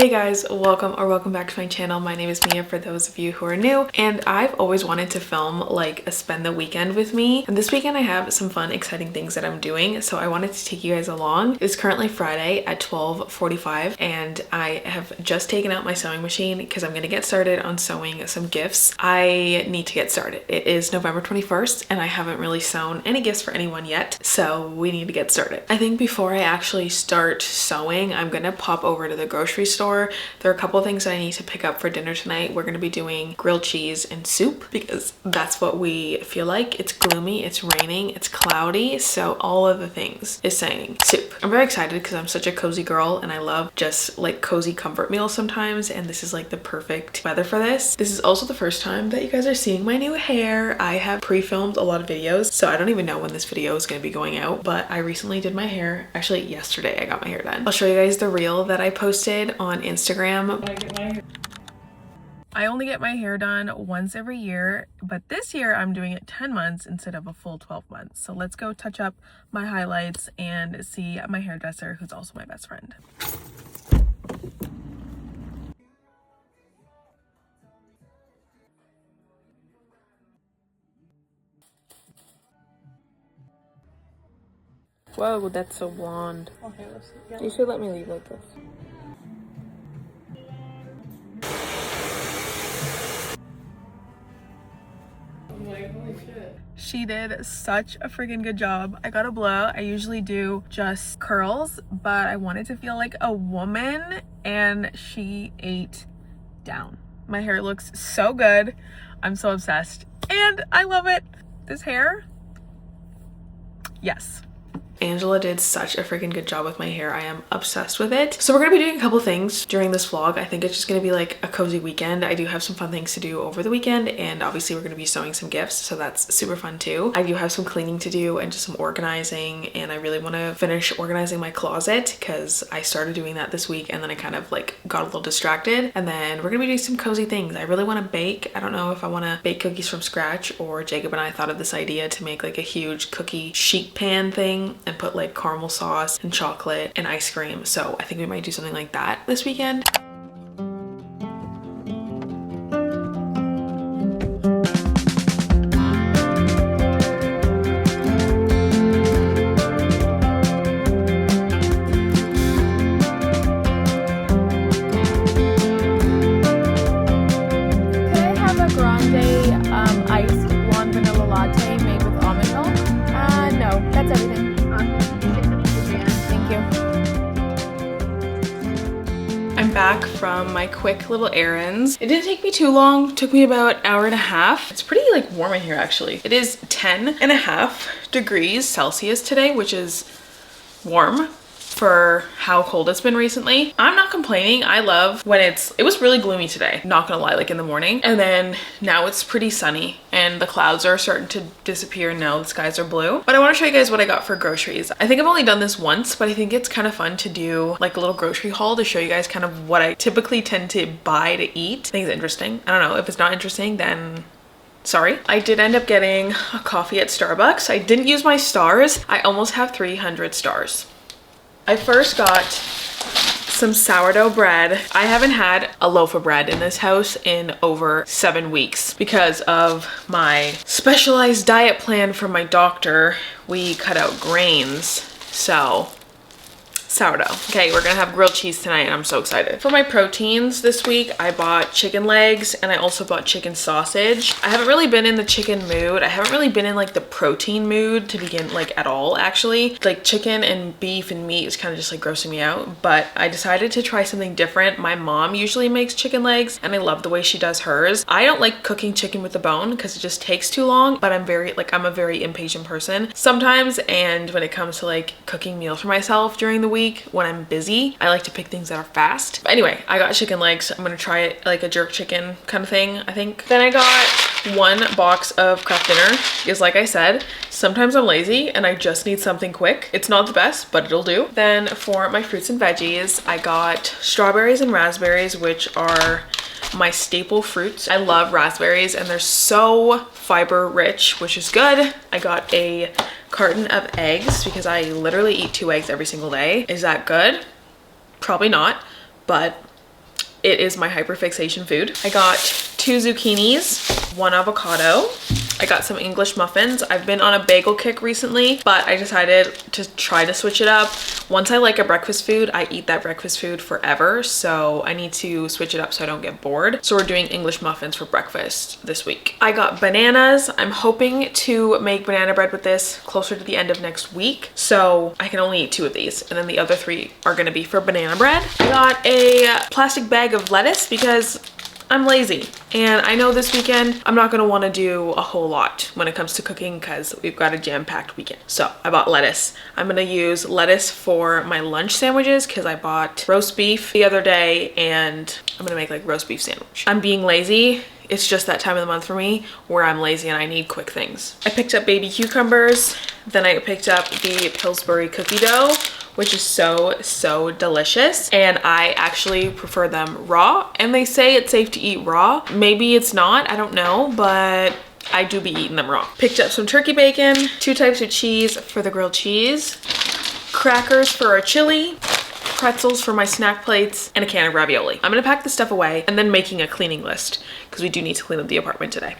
Hey guys, welcome back to my channel. My name is Mia for those of you who are new, and I've always wanted to film like a spend the weekend with me. And this weekend I have some fun, exciting things that I'm doing, so I wanted to take you guys along. It's currently Friday at 12:45 and I have just taken out my sewing machine because I'm gonna get started on sewing some gifts. I need to get started. It is November 21st and I haven't really sewn any gifts for anyone yet, so we need to get started. I think before I actually start sewing, I'm gonna pop over to the grocery store. There are a couple of things that I need to pick up for dinner tonight. We're going to be doing grilled cheese and soup because that's what we feel like. It's gloomy, it's raining, it's cloudy, so all of the things is saying soup. I'm very excited because I'm such a cozy girl and I love just like cozy comfort meals sometimes, and this is like the perfect weather for this. This is also the first time that you guys are seeing my new hair. I have pre-filmed a lot of videos, so I don't even know when this video is going to be going out, but I recently did my hair. Actually, yesterday I got my hair done. I'll show you guys the reel that I posted on Instagram. I only get my hair done once every year, but this year I'm doing it 10 months instead of a full 12 months. So let's go touch up my highlights and see my hairdresser, who's also my best friend. Whoa, that's so blonde. Okay, let's see. Yeah. You should let me leave like this. She did such a freaking good job. I got a blow. I usually do just curls, but I wanted to feel like a woman and she ate down. My hair looks so good. I'm so obsessed and I love it. This hair, yes. Angela did such a freaking good job with my hair. I am obsessed with it. So we're gonna be doing a couple things during this vlog. I think it's just gonna be like a cozy weekend. I do have some fun things to do over the weekend, and obviously we're gonna be sewing some gifts, so that's super fun too. I do have some cleaning to do and just some organizing, and I really want to finish organizing my closet because I started doing that this week and then I kind of like got a little distracted. And then we're gonna be doing some cozy things. I really want to bake. I don't know if I want to bake cookies from scratch, or Jacob and I thought of this idea to make like a huge cookie sheet pan thing and put like caramel sauce and chocolate and ice cream. So I think we might do something like that this weekend. Back from my quick little errands. It didn't take me too long. It took me about an hour and a half. It's pretty like warm in here actually. It is 10.5 degrees Celsius today, which is warm for how cold it's been recently. I'm not complaining. I love when it was really gloomy today, not gonna lie, like in the morning, and then now it's pretty sunny and the clouds are starting to disappear and now the skies are blue. But I want to show you guys what I got for groceries. I think I've only done this once, but I think it's kind of fun to do like a little grocery haul to show you guys kind of what I typically tend to buy to eat. I think it's interesting. I don't know, if it's not interesting then sorry. I did end up getting a coffee at Starbucks. I didn't use my stars. I almost have 300 stars. I first got some sourdough bread. I haven't had a loaf of bread in this house in over 7 weeks because of my specialized diet plan from my doctor. We cut out grains, so sourdough. Okay, we're gonna have grilled cheese tonight and I'm so excited. For my proteins this week, I bought chicken legs and I also bought chicken sausage. I haven't really been in the chicken mood. I haven't really been in like the protein mood to begin like at all actually. Like chicken and beef and meat is kind of just like grossing me out, but I decided to try something different. My mom usually makes chicken legs and I love the way she does hers. I don't like cooking chicken with the bone because it just takes too long, but I'm a very impatient person sometimes, and when it comes to like cooking meals for myself during the week, when I'm busy, I like to pick things that are fast. But anyway, I got chicken legs. I'm gonna try it like a jerk chicken kind of thing, I think. Then I got one box of Kraft dinner because like I said, sometimes I'm lazy and I just need something quick. It's not the best, but it'll do. Then for my fruits and veggies, I got strawberries and raspberries, which are my staple fruits. I love raspberries and they're so fiber rich, which is good. I got a carton of eggs because I literally eat 2 eggs every single day. Is that good? Probably not, but it is my hyperfixation food. I got 2 zucchinis, 1 avocado. I got some English muffins. I've been on a bagel kick recently, but I decided to try to switch it up. Once I like a breakfast food, I eat that breakfast food forever. So I need to switch it up so I don't get bored. So we're doing English muffins for breakfast this week. I got bananas. I'm hoping to make banana bread with this closer to the end of next week. So I can only eat 2 of these. And then the other 3 are gonna be for banana bread. I got a plastic bag of lettuce because I'm lazy, and I know this weekend I'm not gonna wanna do a whole lot when it comes to cooking because we've got a jam-packed weekend. So I bought lettuce. I'm gonna use lettuce for my lunch sandwiches because I bought roast beef the other day and I'm gonna make like roast beef sandwich. I'm being lazy. It's just that time of the month for me where I'm lazy and I need quick things. I picked up baby cucumbers. Then I picked up the Pillsbury cookie dough, which is so delicious. And I actually prefer them raw. And they say it's safe to eat raw. Maybe it's not, I don't know, but I do be eating them raw. Picked up some turkey bacon, 2 types of cheese for the grilled cheese, crackers for our chili, pretzels for my snack plates, and a can of ravioli. I'm gonna pack this stuff away and then making a cleaning list because we do need to clean up the apartment today.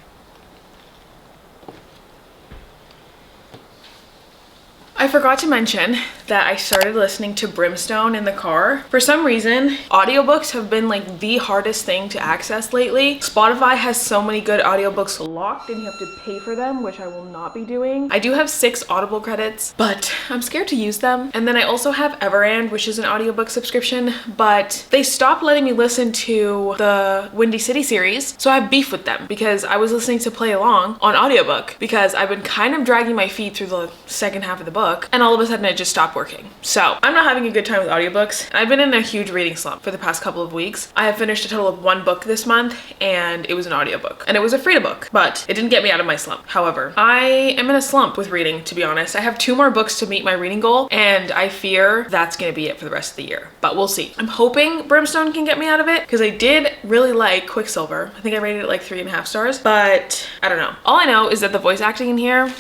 I forgot to mention that I started listening to Brimstone in the car. For some reason, audiobooks have been like the hardest thing to access lately. Spotify has so many good audiobooks locked and you have to pay for them, which I will not be doing. I do have 6 Audible credits, but I'm scared to use them. And then I also have Errand, which is an audiobook subscription, but they stopped letting me listen to the Windy City series. So I have beef with them because I was listening to Play Along on audiobook because I've been kind of dragging my feet through the second half of the book. And all of a sudden it just stopped working. So I'm not having a good time with audiobooks. I've been in a huge reading slump for the past couple of weeks. I have finished a total of 1 book this month and it was an audiobook. And it was a Frida book, but it didn't get me out of my slump. However, I am in a slump with reading, to be honest. I have 2 more books to meet my reading goal and I fear that's gonna be it for the rest of the year. But we'll see. I'm hoping Brimstone can get me out of it because I did really like Quicksilver. I think I rated it like 3.5 stars, but I don't know. All I know is that the voice acting in here,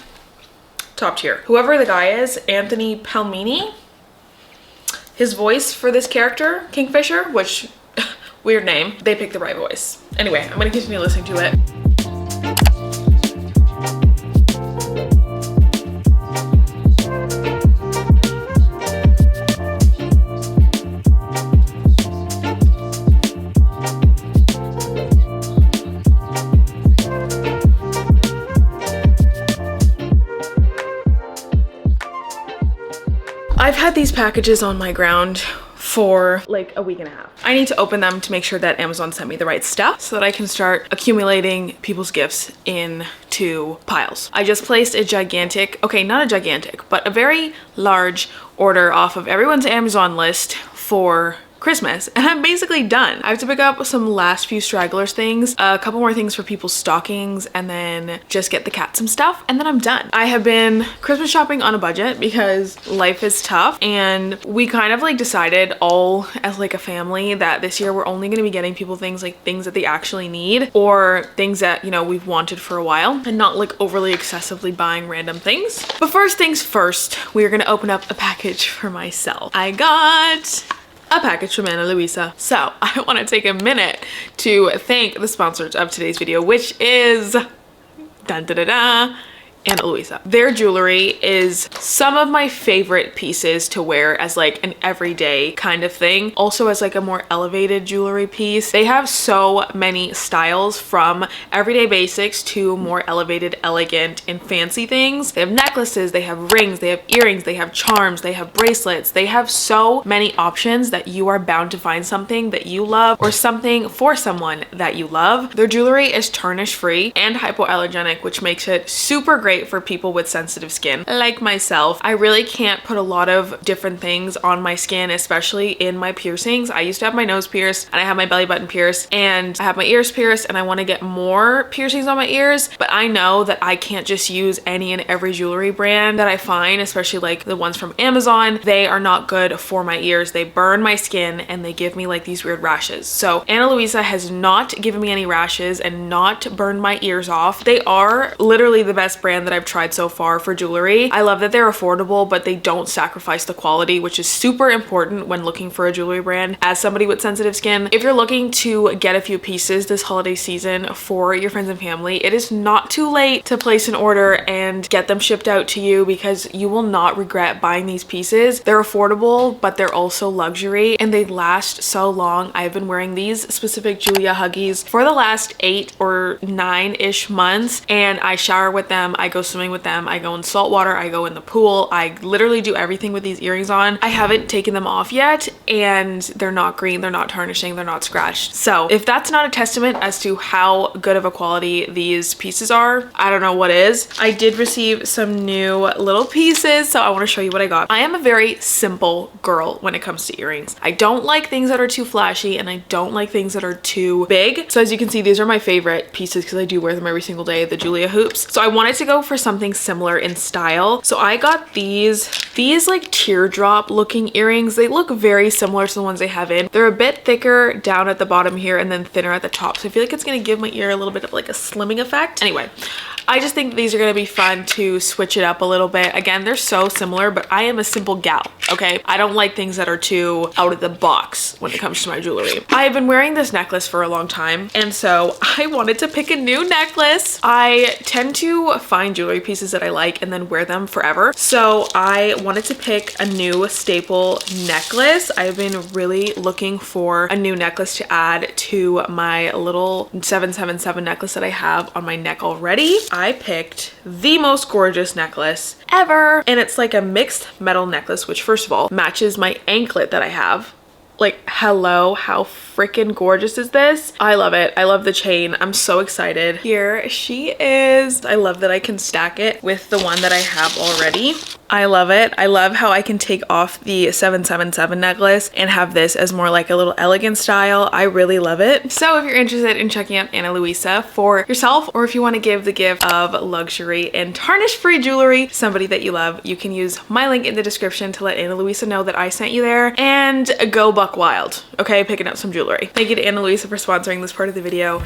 top tier. Whoever the guy is, Anthony Palmini, his voice for this character, Kingfisher, which, weird name, they picked the right voice. Anyway, I'm gonna continue listening to it. I've had these packages on my ground for like a week and a half. I need to open them to make sure that Amazon sent me the right stuff so that I can start accumulating people's gifts into piles. I just placed a gigantic, okay, not a gigantic, but a very large order off of everyone's Amazon list for Christmas, and I'm basically done. I have to pick up some last few stragglers things, a couple more things for people's stockings, and then just get the cat some stuff, and then I'm done. I have been Christmas shopping on a budget because life is tough, and we kind of like decided all as like a family that this year we're only gonna be getting people things like things that they actually need or things that, you know, we've wanted for a while and not like overly excessively buying random things. But first things first, we are gonna open up a package for myself. I got a package from Ana Luisa. So I want to take a minute to thank the sponsors of today's video, which is dun, da, da, da, Ana Luisa. Their jewelry is some of my favorite pieces to wear as like an everyday kind of thing. Also as like a more elevated jewelry piece. They have so many styles from everyday basics to more elevated, elegant, and fancy things. They have necklaces, they have rings, they have earrings, they have charms, they have bracelets. They have so many options that you are bound to find something that you love or something for someone that you love. Their jewelry is tarnish free and hypoallergenic, which makes it super great for people with sensitive skin like myself. I really can't put a lot of different things on my skin, especially in my piercings. I used to have my nose pierced and I have my belly button pierced and I have my ears pierced and I want to get more piercings on my ears, but I know that I can't just use any and every jewelry brand that I find, especially like the ones from Amazon. They are not good for my ears. They burn my skin and they give me like these weird rashes. So Ana Luisa has not given me any rashes and not burned my ears off. They are literally the best brand brand that I've tried so far for jewelry. I love that they're affordable, but they don't sacrifice the quality, which is super important when looking for a jewelry brand. As somebody with sensitive skin, if you're looking to get a few pieces this holiday season for your friends and family, it is not too late to place an order and get them shipped out to you, because you will not regret buying these pieces. They're affordable, but they're also luxury and they last so long. I've been wearing these specific Julia Huggies for the last 8 or 9-ish months, and I shower with them, I go swimming with them, I go in salt water, I go in the pool, I literally do everything with these earrings on. I haven't taken them off yet, and they're not green, they're not tarnishing, they're not scratched. So if that's not a testament as to how good of a quality these pieces are, I don't know what is. I did receive some new little pieces, so I want to show you what I got. I am a very simple girl when it comes to earrings. I don't like things that are too flashy, and I don't like things that are too big. So as you can see, these are my favorite pieces because I do wear them every single day, the Julia hoops. So I wanted to go for something similar in style. So I got these like teardrop looking earrings. They look very similar to the ones they have in. They're a bit thicker down at the bottom here and then thinner at the top. So I feel like it's gonna give my ear a little bit of like a slimming effect. Anyway, I just think these are gonna be fun to switch it up a little bit. Again, they're so similar, but I am a simple gal, okay? I don't like things that are too out of the box when it comes to my jewelry. I have been wearing this necklace for a long time, and so I wanted to pick a new necklace. I tend to find jewelry pieces that I like and then wear them forever. So I wanted to pick a new staple necklace. I've been really looking for a new necklace to add to my little 777 necklace that I have on my neck already. I picked the most gorgeous necklace ever, and it's like a mixed metal necklace, which first of all matches my anklet that I have. Like, hello, how freaking gorgeous is this? I love it. I love the chain. I'm so excited. Here she is. I love that I can stack it with the one that I have already. I love it. I love how I can take off the 777 necklace and have this as more like a little elegant style. I really love it. So if you're interested in checking out Ana Luisa for yourself, or if you want to give the gift of luxury and tarnish-free jewelry to somebody that you love, you can use my link in the description to let Ana Luisa know that I sent you there, and go buck wild, okay? Picking up some jewelry. Thank you to Ana Luisa for sponsoring this part of the video.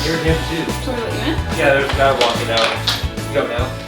You're him too. So what are you in? Yeah, there's a guy walking out. You go now.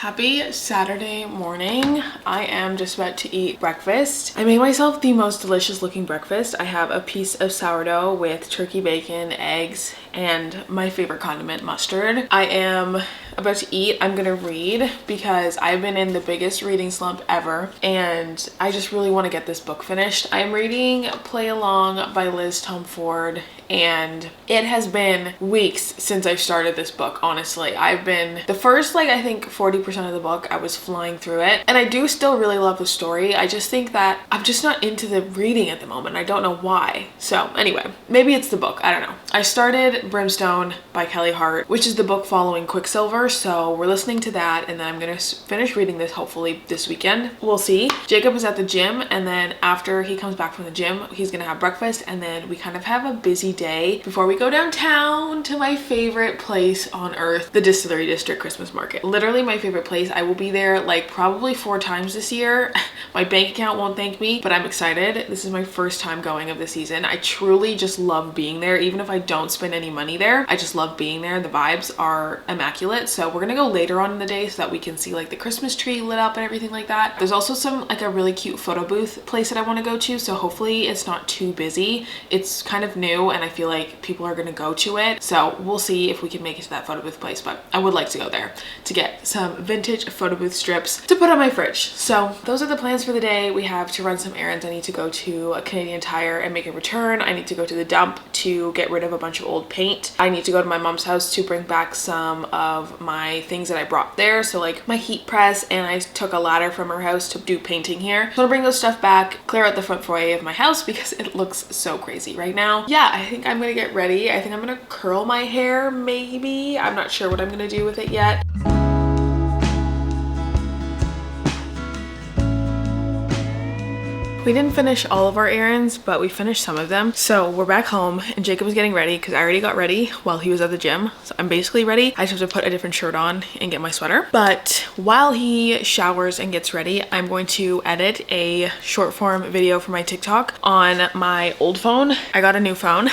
Happy Saturday morning. I am just about to eat breakfast. I made myself the most delicious looking breakfast. I have a piece of sourdough with turkey bacon, eggs, and my favorite condiment, mustard. I am about to eat. I'm gonna read because I've been in the biggest reading slump ever and I just really want to get this book finished. I'm reading Play Along by Liz Tom Ford and it has been weeks since I've started this book, honestly. I've been, the first I think 40% of the book I was flying through it and I do still really love the story. I just think that I'm just not into the reading at the moment. I don't know why. So anyway, maybe it's the book, I don't know. I started Brimstone by Kelly Hart, which is the book following Quicksilver, so we're listening to that and then I'm gonna finish reading this hopefully this weekend. We'll see. Jacob is at the gym and then after he comes back from the gym, he's gonna have breakfast and then we kind of have a busy day before we go downtown to my favorite place on earth, the Distillery District Christmas Market. Literally my favorite place. I will be there probably 4 times this year. My bank account won't thank me, but I'm excited. This is my first time going of the season. I truly just love being there. Even if I don't spend any money there, I just love being there. The vibes are immaculate. So we're gonna go later on in the day so that we can see the Christmas tree lit up and everything like that. There's also some a really cute photo booth place that I want to go to, so hopefully it's not too busy. It's kind of new and I feel like people are gonna go to it, so we'll see if we can make it to that photo booth place, but I would like to go there to get some vintage photo booth strips to put on my fridge. So those are the plans for the day. We have to run some errands. I need to go to a Canadian Tire and make a return. I need to go to the dump to get rid of a bunch of old paint. I need to go to my mom's house to bring back some of my things that I brought there, so my heat press, and I took a ladder from her house to do painting here. So I'm gonna bring those stuff back, clear out the front foyer of my house because it looks so crazy right now. Yeah, I think I'm gonna get ready. I think I'm gonna curl my hair maybe. I'm not sure what I'm gonna do with it yet. We didn't finish all of our errands, but we finished some of them. So we're back home and Jacob was getting ready because I already got ready while he was at the gym. So I'm basically ready. I just have to put a different shirt on and get my sweater. But while he showers and gets ready, I'm going to edit a short form video for my TikTok on my old phone. I got a new phone.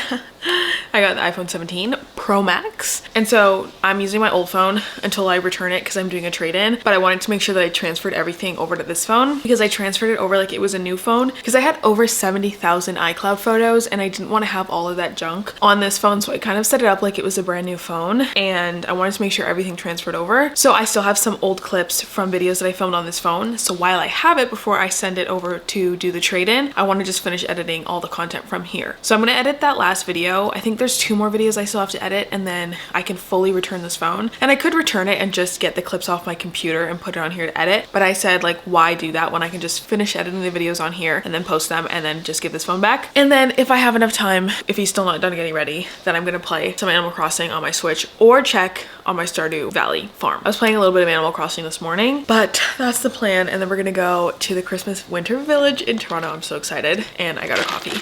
I got the iPhone 17 Pro Max. And so I'm using my old phone until I return it because I'm doing a trade-in. But I wanted to make sure that I transferred everything over to this phone because I transferred it over it was a new phone because I had over 70,000 iCloud photos and I didn't want to have all of that junk on this phone. So I kind of set it up like it was a brand new phone and I wanted to make sure everything transferred over. So I still have some old clips from videos that I filmed on this phone. So while I have it before I send it over to do the trade-in, I want to just finish editing all the content from here. So I'm going to edit that last video. I think there's 2 more videos I still have to edit and then I can fully return this phone. And I could return it and just get the clips off my computer and put it on here to edit. But I said why do that when I can just finish editing the videos on here and then post them and then just give this phone back. And then if I have enough time, if he's still not done getting ready, then I'm gonna play some Animal Crossing on my Switch or check on my Stardew Valley farm. I was playing a little bit of Animal Crossing this morning, but that's the plan. And then we're gonna go to the Christmas Winter Village in Toronto. I'm so excited. And I got a coffee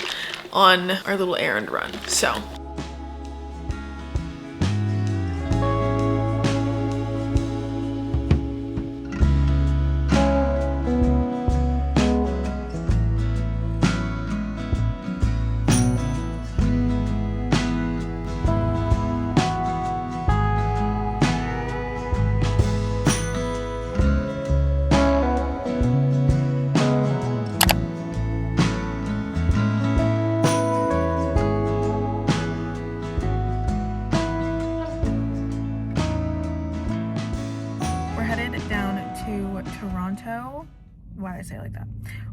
on our little errand run. So Toronto. Why did I say it like that?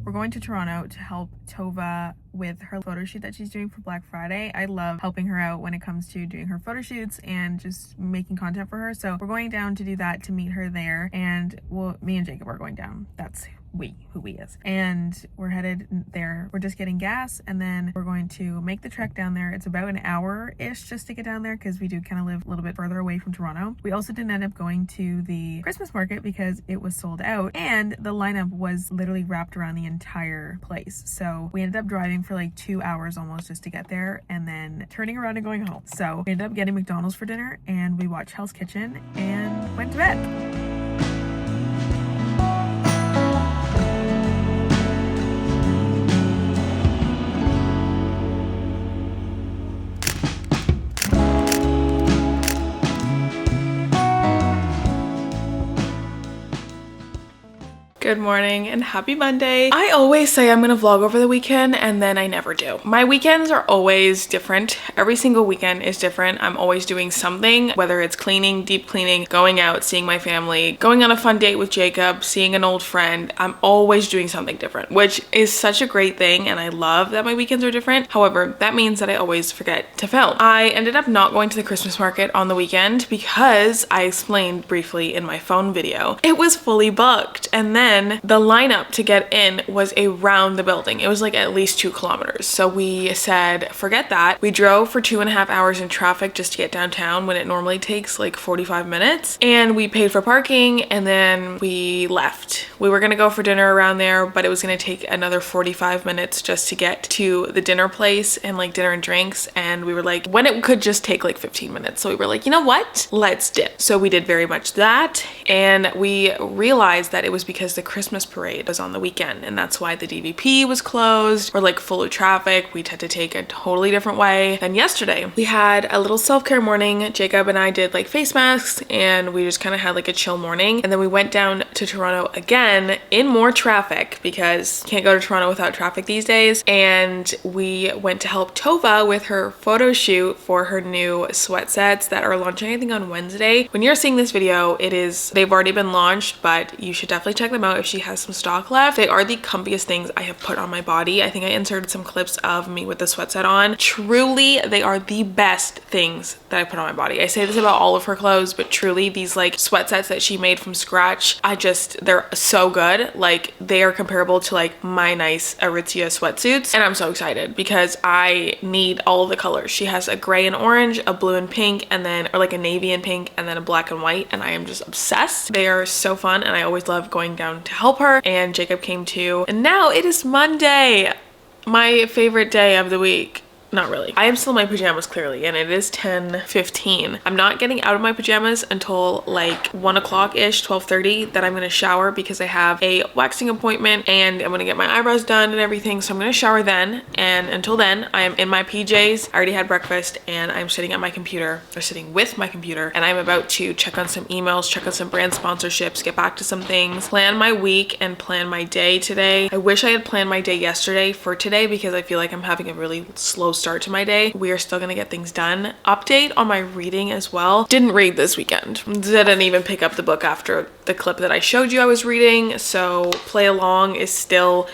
We're going to Toronto to help Tova with her photo shoot that she's doing for Black Friday. I love helping her out when it comes to doing her photo shoots and just making content for her. So we're going down to do that, to meet her there. And me and Jacob are going down. That's who we is. And we're headed there. We're just getting gas and then we're going to make the trek down there. It's about an hour-ish just to get down there because we do kind of live a little bit further away from Toronto. We also didn't end up going to the Christmas market because it was sold out and the lineup was literally wrapped around the entire place. So we ended up driving for 2 hours almost just to get there and then turning around and going home. So we ended up getting McDonald's for dinner and we watched Hell's Kitchen and went to bed. Good morning and happy Monday. I always say I'm gonna vlog over the weekend and then I never do. My weekends are always different. Every single weekend is different. I'm always doing something, whether it's cleaning, deep cleaning, going out, seeing my family, going on a fun date with Jacob, seeing an old friend. I'm always doing something different, which is such a great thing, and I love that my weekends are different. However, that means that I always forget to film. I ended up not going to the Christmas market on the weekend because I explained briefly in my phone video, it was fully booked, and then the lineup to get in was around the building. It was like at least 2 kilometers. So we said, forget that. We drove for 2.5 hours in traffic just to get downtown when it normally takes like 45 minutes. And we paid for parking and then we left. We were gonna go for dinner around there, but it was gonna take another 45 minutes just to get to the dinner place and like dinner and drinks. And we were like, when it could just take like 15 minutes. So we were like, you know what? Let's dip. So we did very much that. And we realized that it was because the Christmas parade was on the weekend, and that's why the DVP was closed or like full of traffic. We had to take a totally different way than yesterday. We had a little self-care morning. Jacob and I did like face masks and we just kind of had like a chill morning. And then we went down to Toronto again in more traffic because you can't go to Toronto without traffic these days. And we went to help Tova with her photo shoot for her new sweat sets that are launching, I think, on Wednesday. When you're seeing this video, they've already been launched, but you should definitely check them out if she has some stock left. They are the comfiest things I have put on my body. I think I inserted some clips of me with the sweat set on. Truly, they are the best things that I put on my body. I say this about all of her clothes, but truly these like sweat sets that she made from scratch, they're so good. Like they are comparable to like my nice Aritzia sweatsuits. And I'm so excited because I need all of the colors. She has a gray and orange, a blue and pink, and then, or like a navy and pink, and then a black and white. And I am just obsessed. They are so fun. And I always love going down to help her, and Jacob came too. And now it is Monday, my favorite day of the week. Not really. I am still in my pajamas clearly, and it is 10:15. I'm not getting out of my pajamas until like 1 o'clock-ish, 12:30, that I'm gonna shower because I have a waxing appointment and I'm gonna get my eyebrows done and everything. So I'm gonna shower then, and until then I am in my PJs. I already had breakfast and I'm sitting at my computer, or sitting with my computer, and I'm about to check on some emails, check on some brand sponsorships, get back to some things, plan my week and plan my day today. I wish I had planned my day yesterday for today because I feel like I'm having a really slow start to my day. We are still gonna get things done. Update on my reading as well. Didn't read this weekend. Didn't even pick up the book after the clip that I showed you I was reading. So play along is still,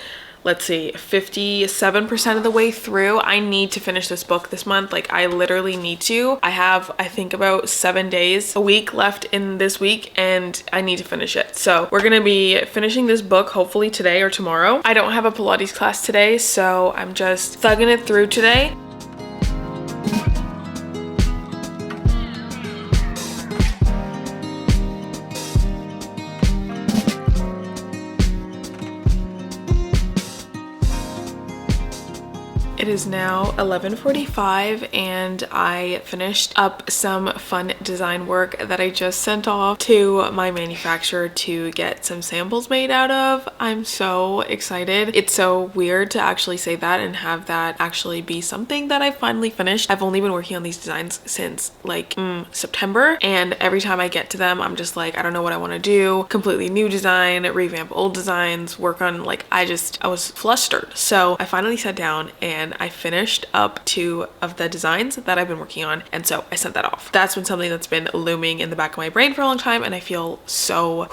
let's see, 57% of the way through. I need to finish this book this month. Like I literally need to. I have, I think, about 7 days a week left in this week and I need to finish it. So we're gonna be finishing this book hopefully today or tomorrow. I don't have a Pilates class today, so I'm just thugging it through today. It is now 11:45 and I finished up some fun design work that I just sent off to my manufacturer to get some samples made out of. I'm so excited. It's so weird to actually say that and have that actually be something that I finally finished. I've only been working on these designs since like September, and every time I get to them I'm just like, I don't know what I want to do. Completely new design, revamp old designs, work on like, I was flustered. So I finally sat down and I finished up 2 of the designs that I've been working on, and so I sent that off. That's been something that's been looming in the back of my brain for a long time, and I feel so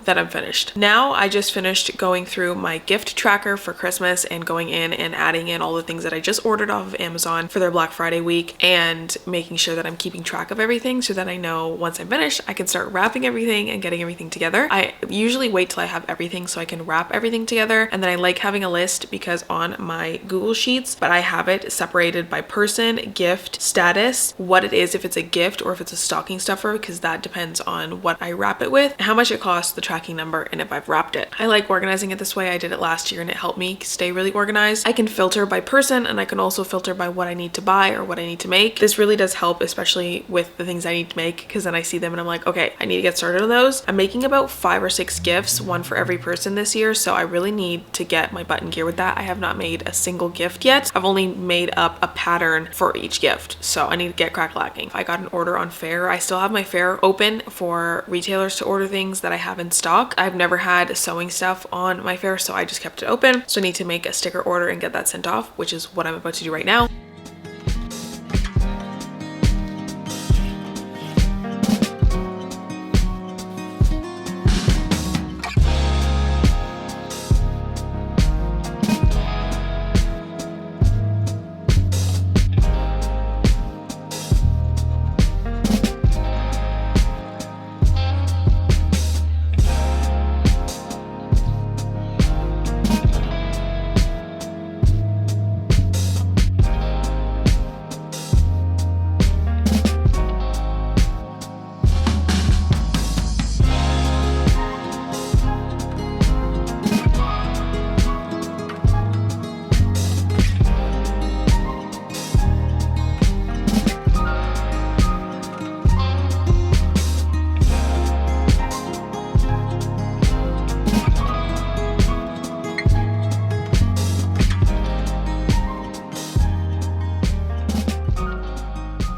that I'm finished. Now I just finished going through my gift tracker for Christmas and going in and adding in all the things that I just ordered off of Amazon for their Black Friday week, and making sure that I'm keeping track of everything so that I know once I'm finished I can start wrapping everything and getting everything together. I usually wait till I have everything so I can wrap everything together, and then I like having a list because on my Google Sheets, but I have it separated by person, gift, status, what it is, if it's a gift or if it's a stocking stuffer, because that depends on what I wrap it with, how much it costs, the tracking number, and if I've wrapped it. I like organizing it this way. I did it last year and it helped me stay really organized. I can filter by person and I can also filter by what I need to buy or what I need to make. This really does help, especially with the things I need to make, because then I see them and I'm like, okay, I need to get started on those. I'm making about 5 or 6 gifts, one for every person this year, so I really need to get my butt in gear with that. I have not made a single gift yet. I've only only made up a pattern for each gift. So I need to get crack-lacking. I got an order on Faire. I still have my Faire open for retailers to order things that I have in stock. I've never had sewing stuff on my Faire, so I just kept it open. So I need to make a sticker order and get that sent off, which is what I'm about to do right now.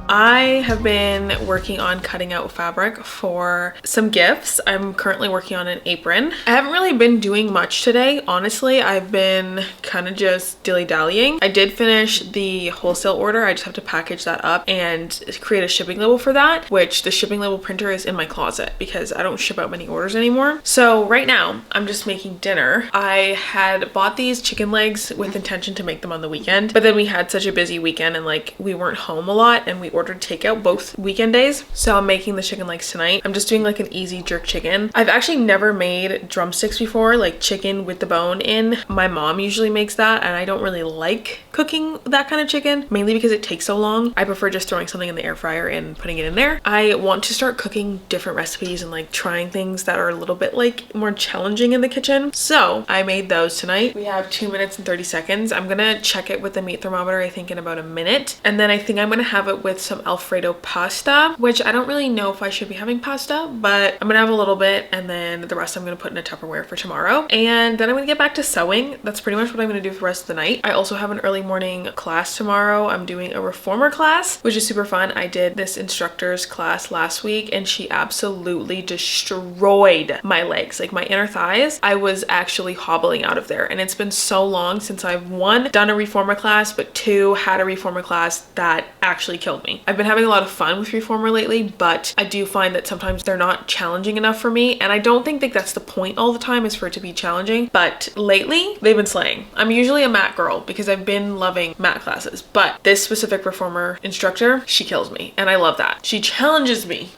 I have been working on cutting out fabric for some gifts. I'm currently working on an apron. I haven't really been doing much today. Honestly, I've been kind of just dilly-dallying. I did finish the wholesale order. I just have to package that up and create a shipping label for that, which the shipping label printer is in my closet because I don't ship out many orders anymore. So right now I'm just making dinner. I had bought these chicken legs with intention to make them on the weekend, but then we had such a busy weekend and like we weren't home a lot and we ordered takeout both weekend days. So I'm making the chicken legs tonight. I'm just doing like an easy jerk chicken. I've actually never made drumsticks before, like chicken with the bone in. My mom usually makes that and I don't really like cooking that kind of chicken, mainly because it takes so long. I prefer just throwing something in the air fryer and putting it in there. I want to start cooking different recipes and like trying things that are a little bit like more challenging in the kitchen. So I made those tonight. We have 2 minutes and 30 seconds. I'm gonna check it with the meat thermometer, I think in about a minute. And then I think I'm gonna have it with some Alfredo pasta, which I don't really know if I should be having pasta, but I'm gonna have a little bit and then the rest I'm gonna put in a Tupperware for tomorrow. And then I'm gonna get back to sewing. That's pretty much what I'm gonna do for the rest of the night. I also have an early morning class tomorrow. I'm doing a reformer class, which is super fun. I did this instructor's class last week and she absolutely destroyed my legs, like my inner thighs. I was actually hobbling out of there. And it's been so long since I've one, done a reformer class, but two, had a reformer class that actually killed me. I've been having a lot of fun with reformer lately, but I do find that sometimes they're not challenging enough for me. And I don't think that's the point all the time, is for it to be challenging. But lately they've been slaying. I'm usually a mat girl because I've been loving mat classes, but this specific reformer instructor, she kills me. And I love that. She challenges me.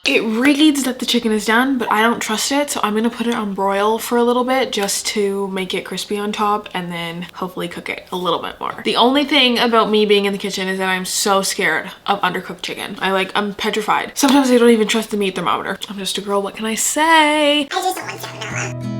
It reads that the chicken is done, but I don't trust it, so I'm gonna put it on broil for a little bit just to make it crispy on top and then hopefully cook it a little bit more. The only thing about me being in the kitchen is that I'm so scared of undercooked chicken. I'm petrified. Sometimes I don't even trust the meat thermometer. I'm just a girl, what can I say? I just don't want salmonella.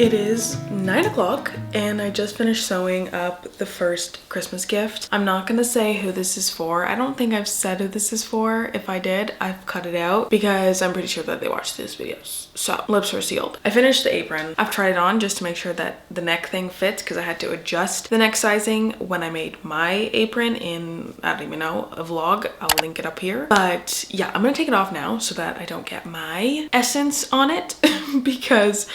It is 9 o'clock and I just finished sewing up the first Christmas gift. I'm not gonna say who this is for. I don't think I've said who this is for. If I did, I've cut it out because I'm pretty sure that they watch these videos. So lips are sealed. I finished the apron. I've tried it on just to make sure that the neck thing fits because I had to adjust the neck sizing when I made my apron in, I don't even know, a vlog. I'll link it up here. But yeah, I'm gonna take it off now so that I don't get my essence on it because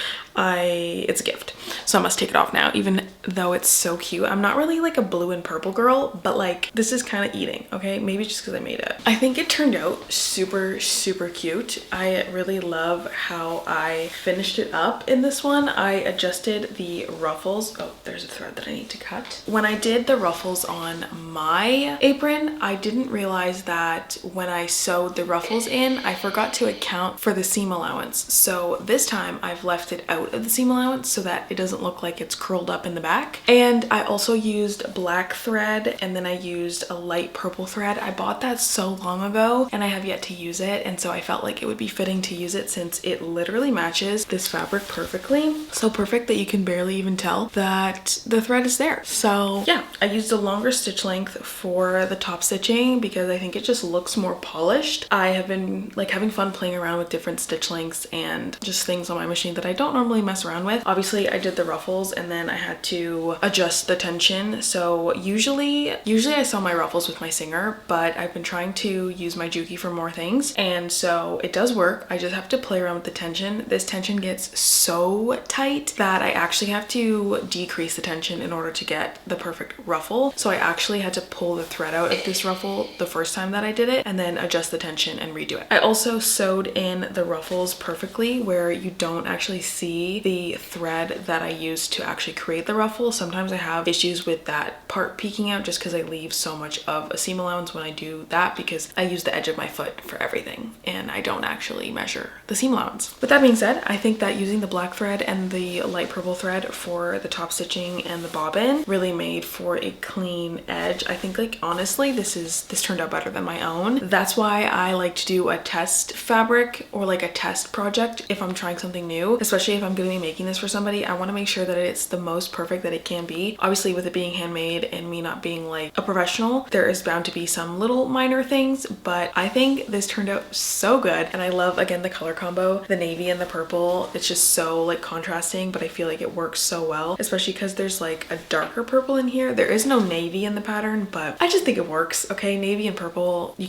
it's a gift. So I must take it off now, even though it's so cute. I'm not really like a blue and purple girl, but like this is kind of eating, okay? Maybe just because I made it. I think it turned out super, super cute. I really love how I finished it up in this one. I adjusted the ruffles. Oh, there's a thread that I need to cut. When I did the ruffles on my apron, I didn't realize that when I sewed the ruffles in, I forgot to account for the seam allowance. So this time I've left it out of the seam allowance so that it doesn't look like it's curled up in the back. And I also used black thread and then I used a light purple thread. I bought that so long ago and I have yet to use it, and so I felt like it would be fitting to use it since it literally matches this fabric perfectly. So perfect that you can barely even tell that the thread is there. So yeah, I used a longer stitch length for the top stitching because I think it just looks more polished. I have been like having fun playing around with different stitch lengths and just things on my machine that I don't normally mess around with. Obviously I did the ruffles and then I had to adjust the tension. So usually I sew my ruffles with my Singer, but I've been trying to use my Juki for more things, and so it does work. I just have to play around with the tension. This tension gets so tight that I actually have to decrease the tension in order to get the perfect ruffle. So I actually had to pull the thread out of this ruffle the first time that I did it and then adjust the tension and redo it. I also sewed in the ruffles perfectly where you don't actually see the thread that I used to actually create the ruffle. Sometimes I have issues with that part peeking out just because I leave so much of a seam allowance when I do that because I use the edge of my foot for everything and I don't actually measure the seam allowance. With that being said, I think that using the black thread and the light purple thread for the top stitching and the bobbin really made for a clean edge. I think like honestly this turned out better than my own. That's why I like to do a test fabric or like a test project if I'm trying something new, especially if I'm going to be making this for somebody. I want to make sure that it's the most perfect that it can be. Obviously with it being handmade and me not being like a professional, there is bound to be some little minor things, but I think this turned out so good. And I love again the color combo, the navy and the purple. It's just so like contrasting, but I feel like it works so well, especially because there's like a darker purple in here. There is no navy in the pattern, but I just think it works. Okay, navy and purple, you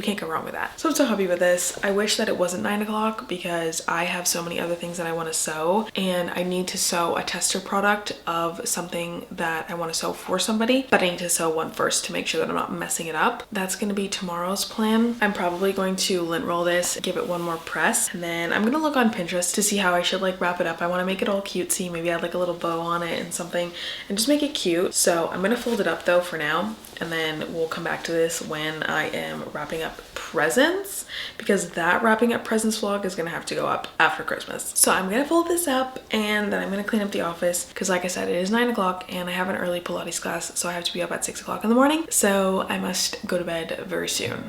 can't go wrong with that. So I'm so happy with this. I wish that it wasn't 9 o'clock because I have so many other things that I want to sew and I need to sew a tester product of something that I want to sew for somebody, but I need to sew one first to make sure that I'm not messing it up. That's going to be tomorrow's plan. I'm probably going to lint roll this, give it one more press, and then I'm going to look on Pinterest to see how I should like wrap it up. I want to make it all cutesy, maybe add like a little bow on it and something and just make it cute. So I'm going to fold it up though for now, and then we'll come back to this when I am wrapping up presents, because that wrapping up presents vlog is gonna have to go up after Christmas. So I'm gonna fold this up and then I'm gonna clean up the office because like I said, it is 9 o'clock and I have an early Pilates class, so I have to be up at 6 o'clock in the morning. So I must go to bed very soon.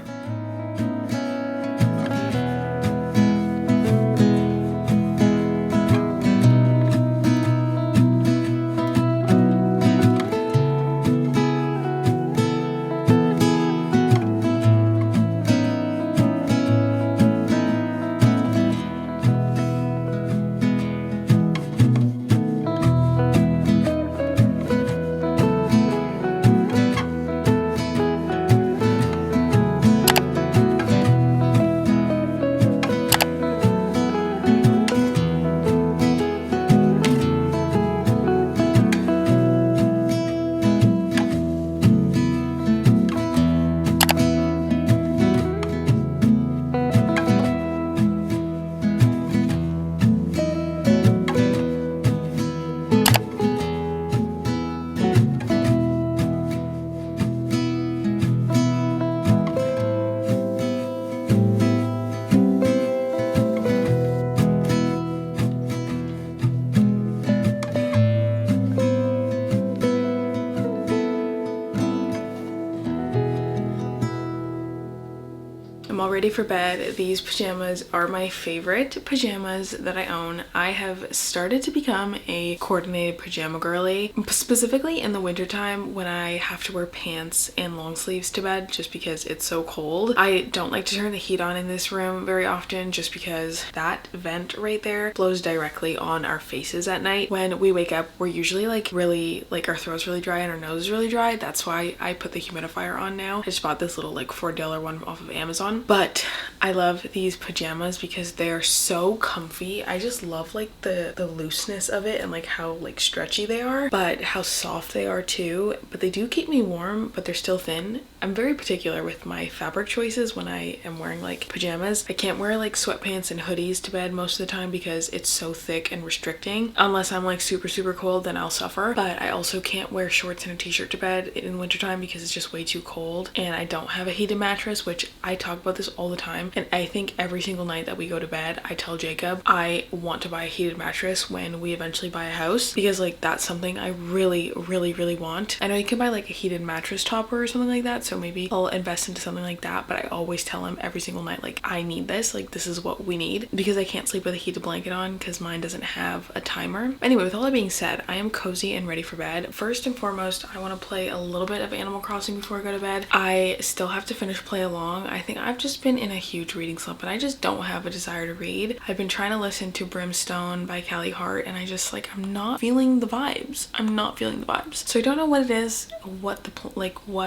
ready for bed. These pajamas are my favorite pajamas that I own. I have started to become a coordinated pajama girly, specifically in the wintertime when I have to wear pants and long sleeves to bed just because it's so cold. I don't like to turn the heat on in this room very often just because that vent right there blows directly on our faces at night. When we wake up, we're usually like really, like our throat's really dry and our nose is really dry. That's why I put the humidifier on now. I just bought this little like $4 one off of Amazon. But I love these pajamas because they're so comfy. I just love like the looseness of it and like how like stretchy they are, but how soft they are too. But they do keep me warm, but they're still thin. I'm very particular with my fabric choices when I am wearing like pajamas. I can't wear like sweatpants and hoodies to bed most of the time because it's so thick and restricting. Unless I'm like super cold, then I'll suffer. But I also can't wear shorts and a t-shirt to bed in wintertime because it's just way too cold. And I don't have a heated mattress, which I talk about this all the time. And I think every single night that we go to bed, I tell Jacob I want to buy a heated mattress when we eventually buy a house because like that's something I really want. I know you can buy like a heated mattress topper or something like that, so maybe I'll invest into something like that, but I always tell him every single night like I need this, like this is what we need, because I can't sleep with a heated blanket on because mine doesn't have a timer. Anyway, with all that being said, I am cozy and ready for bed. First and foremost, I want to play a little bit of Animal Crossing before I go to bed. I still have to finish Play Along. I think I've just been in a huge reading slump and I just don't have a desire to read. I've been trying to listen to Brimstone by Callie Hart and I just like I'm not feeling the vibes. I'm not feeling the vibes. So I don't know what it is, what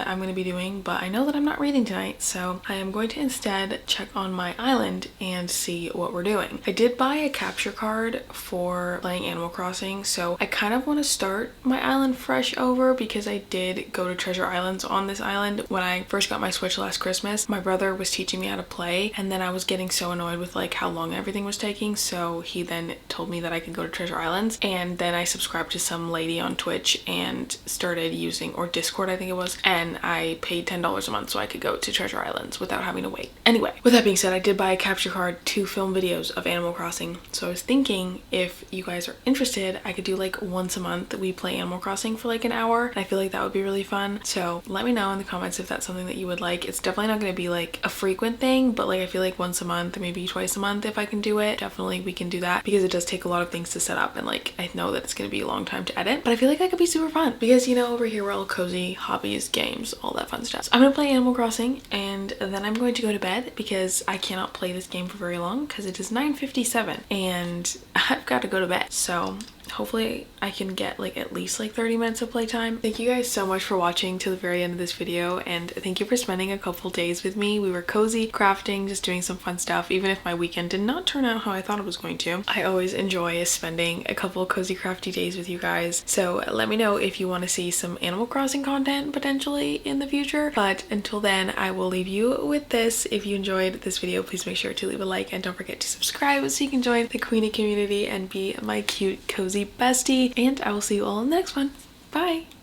I'm going to be doing, but I know that I'm not reading tonight, so I am going to instead check on my island and see what we're doing. I did buy a capture card for playing Animal Crossing, so I kind of want to start my island fresh over because I did go to Treasure Islands on this island when I first got my Switch last Christmas. My brother was teaching me how to play and then I was getting so annoyed with like how long everything was taking, so he then told me that I could go to Treasure Islands, and then I subscribed to some lady on Twitch and started using, or Discord I think it was, and I paid $10 a month so I could go to Treasure Islands without having to wait. Anyway, with that being said, I did buy a capture card to film videos of Animal Crossing, so I was thinking if you guys are interested, I could do like once a month we play Animal Crossing for like an hour, and I feel like that would be really fun. So let me know in the comments if that's something that you would like. It's definitely not going to be like a frequent thing, but like I feel like once a month, maybe twice a month if I can do it, definitely we can do that because it does take a lot of things to set up, and like I know that it's going to be a long time to edit, but I feel like that could be super fun because you know over here we're all cozy, hobbies, games, all that fun stuff. So I'm gonna play Animal Crossing and then I'm going to go to bed because I cannot play this game for very long because it is 9:57 and I've got to go to bed. So hopefully I can get like at least like 30 minutes of playtime. Thank you guys so much for watching to the very end of this video, and thank you for spending a couple days with me. We were cozy, crafting, just doing some fun stuff. Even if my weekend did not turn out how I thought it was going to, I always enjoy spending a couple cozy crafty days with you guys. So let me know if you want to see some Animal Crossing content potentially in the future, but until then I will leave you with this. If you enjoyed this video, please make sure to leave a like and don't forget to subscribe so you can join the Queenie community and be my cute cozy bestie, and I will see you all in the next one. Bye!